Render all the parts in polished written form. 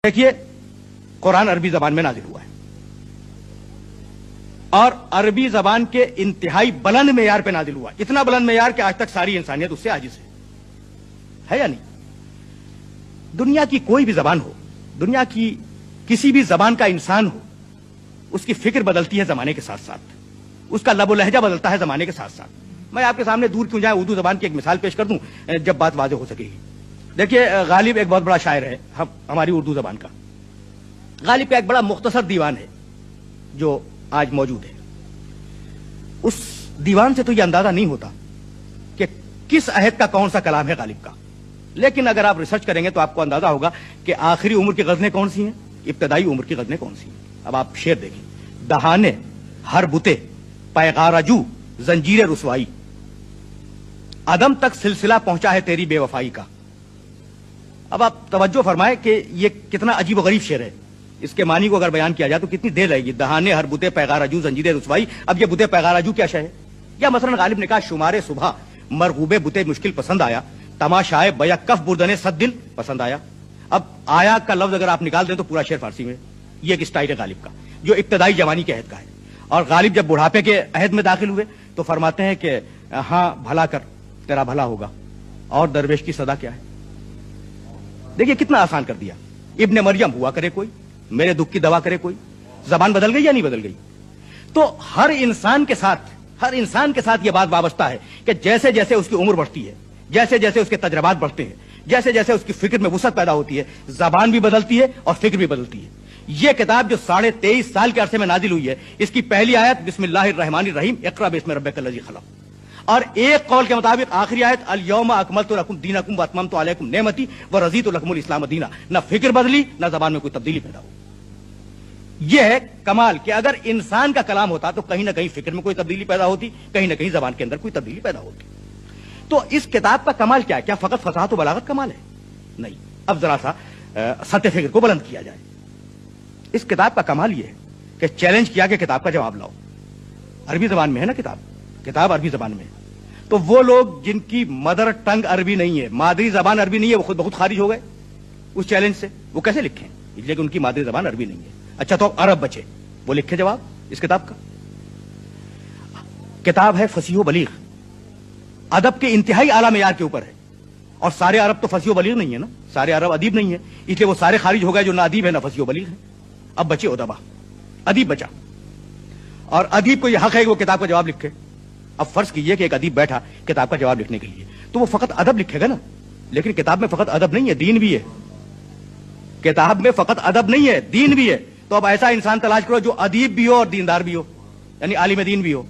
देखिए, कुरान अरबी जबान में नाजिल हुआ है और अरबी जबान के इंतहाई बुलंद मेयार पे नाजिल हुआ। इतना बुलंद मेयार कि आज तक सारी इंसानियत उससे आजिज है या नहीं? दुनिया की कोई भी जबान हो, दुनिया की किसी भी जबान का इंसान हो, उसकी फिक्र बदलती है जमाने के साथ साथ, उसका लब लहजा बदलता है जमाने के साथ साथ। मैं आपके सामने दूर क्यों जाए, उर्दू जबान की एक मिसाल पेश कर दूं जब बात वाज़ेह हो सकेगी। देखिए, गालिब एक बहुत बड़ा शायर है हमारी उर्दू जबान का। गालिब का एक बड़ा मुख्तसर दीवान है जो आज मौजूद है। उस दीवान से तो यह अंदाजा नहीं होता कि किस अहद का कौन सा कलाम है गालिब का, लेकिन अगर आप रिसर्च करेंगे तो आपको अंदाजा होगा कि आखिरी उम्र की गजलें कौन सी हैं, इब्तदाई उम्र की गजलें कौन सी हैं। अब आप शेर देखें, दहाने हर बुते पैगाराजू जंजीर रुसवाई, अदम तक सिलसिला पहुंचा है तेरी बेवफाई का। अब आप तवज्जो फरमाएं कि यह कितना अजीब और गरीब शेर है। इसके मानी को अगर बयान किया जाए तो कितनी देर लगेगी। दहाने हर बुते पैगाराजू जंजीर रुसवाई, अब ये बुते पैगाराजू क्या शय है? या मसलन गालिब ने कहा शुमारे सुबह मरगूबे बुते मुश्किल पसंद आया, तमाशाए बयकफ बुर्दने सद दिल पसंद आया। अब आया का लफ्ज अगर आप निकाल दें तो पूरा शेर फारसी में। ये एक स्टाइल है गालिब का जो इब्तदाई जवानी के अहद का है। और गालिब जब बुढ़ापे के अहद में दाखिल हुए तो फरमाते हैं कि हाँ भला कर तेरा भला होगा, और दरवेश की सदा क्या है। देखिए कितना आसान कर दिया। इब्ने मरियम हुआ करे कोई, मेरे दुख की दवा करे कोई। जबान बदल गई या नहीं बदल गई? तो हर इंसान के साथ यह बात वाबस्ता है कि जैसे जैसे उसकी उम्र बढ़ती है, जैसे जैसे उसके तजर्बात बढ़ते हैं, जैसे जैसे उसकी फिक्र में वुसअत पैदा होती है, जबान भी बदलती है और फिक्र भी बदलती है। यह किताब जो 23.5 साल के अरसे में नाजिल हुई है, इसकी पहली आयत बिस्मिल्लाहिर्रहमानिर्रहीम इक़रा बिस्मि रब्बिकल्लज़ी खलक़, और एक कौल के मुताबिक आखिरी आयत अल यौमा अकमलतु लकुम दीनकुम व अतममतु अलैकुम नेमती व रज़ीतु लकुमुल इस्लाम दीना। न फिक्र बदली न जबान में कोई तब्दीली पैदा हो। यह है कमाल कि अगर इंसान का कलाम होता तो कहीं ना कहीं फिक्र में कोई तब्दीली पैदा होती, कहीं ना कहीं जबान के अंदर कोई तब्दीली पैदा होती। तो इस किताब का कमाल क्या है? क्या फकत फसाहत व बलागत कमाल है? नहीं। अब जरा सा सत्य फिक्र को बुलंद किया जाए। इस किताब का कमाल यह है कि चैलेंज किया कि किताब का जवाब लाओ। अरबी जबान में है ना किताब अरबी जबान में। तो वो लोग जिनकी मदर टंग अरबी नहीं है, मादरी जबान अरबी नहीं है, वो खुद बहुत खारिज हो गए उस चैलेंज से। वो कैसे लिखें, इसलिए कि उनकी मादरी जबान अरबी नहीं है। अच्छा, तो अरब बचे, वो लिखे जवाब इस किताब का। किताब है फसीह बलीग, अदब के इंतहाई आला मेयार के ऊपर है। और सारे अरब तो फसीह बलीग नहीं है ना, सारे अरब अदीब नहीं है, इसलिए वो सारे खारिज हो गए जो ना अदीब है ना फसीह बलीग है। अब बचे उदबा, अदीब बचा, और अदीब को यह हक है कि वो किताब का जवाब लिखे। अब फर्ज कीजिए कि एक अदीब बैठा किताब का जवाब लिखने के लिए, तो वो फकत अदब लिखेगा ना, लेकिन किताब में फकत अदब नहीं है, दीन भी है। किताब में फकत अदब नहीं है, दीन भी है। तो अब ऐसा इंसान तलाश करो जो अदीब भी हो और दीनदार भी हो, यानी आलिम दीन भी हो।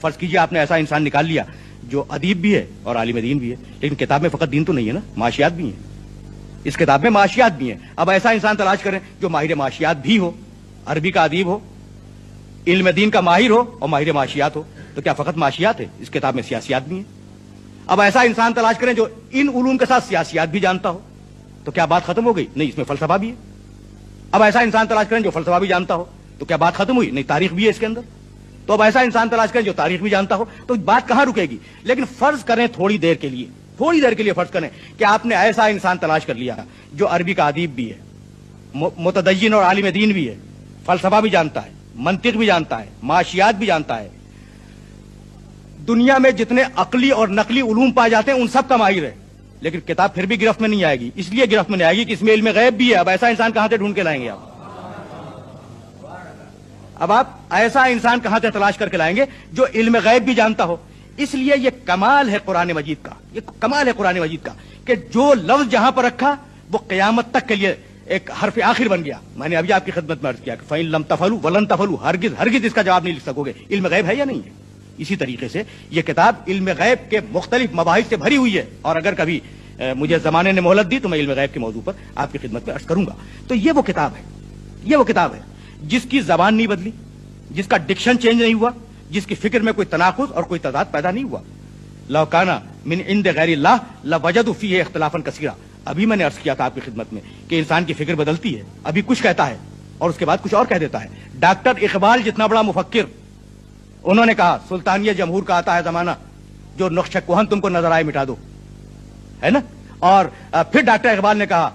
फर्ज कीजिए आपने ऐसा इंसान निकाल लिया जो अदीब भी है और आलिम दीन भी है, लेकिन किताब में फकत दीन तो नहीं है ना, माशियात भी है। इस किताब में माशियात भी है। अब ऐसा इंसान तलाश करें जो माहिर माशियात भी हो, अरबी का अदीब हो, इल्म दीन का माहिर हो और माहिर माशियात हो। तो क्या फकत माशियात है? इस किताब में सियासियात भी है। अब ऐसा इंसान तलाश करें जो इन उलूम के साथ सियासियात भी जानता हो। तो क्या बात खत्म हो गई? नहीं, इसमें फलसफा भी है। अब ऐसा इंसान तलाश करें जो फलसफा भी जानता हो। तो क्या बात खत्म हुई? नहीं, तारीख भी है इसके अंदर। तो अब ऐसा इंसान तलाश करें जो तारीख भी जानता हो। तो बात कहां रुकेगी? लेकिन फर्ज करें थोड़ी देर के लिए फर्ज करें कि आपने ऐसा इंसान तलाश कर लिया जो अरबी का अदीब भी है, मुतदय्यिन और आलिम दीन भी है, फलसफा भी जानता है, मंतिक भी जानता है, माशियात भी जानता है, दुनिया में जितने अकली और नकली उलूम पाए जाते हैं उन सब का माहिर है, लेकिन किताब फिर भी गिरफ्त में नहीं आएगी। इसलिए गिरफ्त में नहीं आएगी कि इसमें इल्म गैब भी है। अब ऐसा इंसान कहां से ढूंढ के लाएंगे आप? अब आप ऐसा इंसान कहां से तलाश करके लाएंगे जो इल्म गैब भी जानता हो? इसलिए यह कमाल है कुरान मजीद का, यह कमाल है कुरान मजीद का कि जो लफ्ज जहां पर रखा वो क़यामत तक के लिए एक हर्फ आखिर बन गया। मैंने अभी आपकी खिदमत में अर्ज किया कि फ़इन लम तफलू वलन तफलू, हरगिज इसका जवाब नहीं लिख सकोगे। इल्म गैब है या नहीं है? इसी तरीके से यह किताब इल्म गैब के मुख्तलिफ मबाहिस से भरी हुई है। और अगर कभी मुझे जमाने ने मोहलत दी तो मैं इल्म गैब के मौजू पर आपकी खिदमत में अर्ज करूंगा। तो ये वो किताब है जिसकी जबान नहीं बदली, जिसका डिक्शन चेंज नहीं हुआ, जिसकी फिक्र में कोई तनाकुज़ और कोई तज़ाद पैदा नहीं हुआ। लौ काना मिन इंद गैरिल्लाह लवजदू फीही इख्तिलाफन कसीरा। अभी मैंने अर्ज किया था आपकी खिदमत में कि इंसान की फिक्र बदलती है। अभी कुछ कहता है और उसके बाद कुछ और कह देता है। डॉक्टर इकबाल जितना बड़ा मुफक्किर, उन्होंने कहा सुल्तानिया जमहूर का आता है जमाना, जो नक्श कोहन तुमको नजर आए मिटा दो, है ना। और फिर डॉक्टर इकबाल ने कहा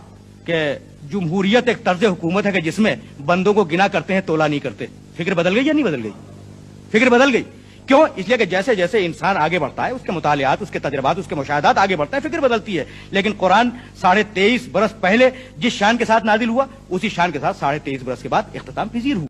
कि जमहूरियत एक तर्ज हुकूमत है कि जिसमें बंदों को गिना करते हैं, तोला नहीं करते। फिक्र बदल गई या नहीं बदल गई? फिक्र बदल गई। क्यों? इसलिए कि जैसे जैसे इंसान आगे बढ़ता है, उसके मुतालियात, उसके तजर्बात, उसके मुशाहदात आगे बढ़ता है, फिक्र बदलती है। लेकिन कुरान 23.5 बरस पहले जिस शान के साथ नाजिल हुआ, उसी शान के साथ 23.5 बरस के बाद इख्तिताम पजीर हुआ।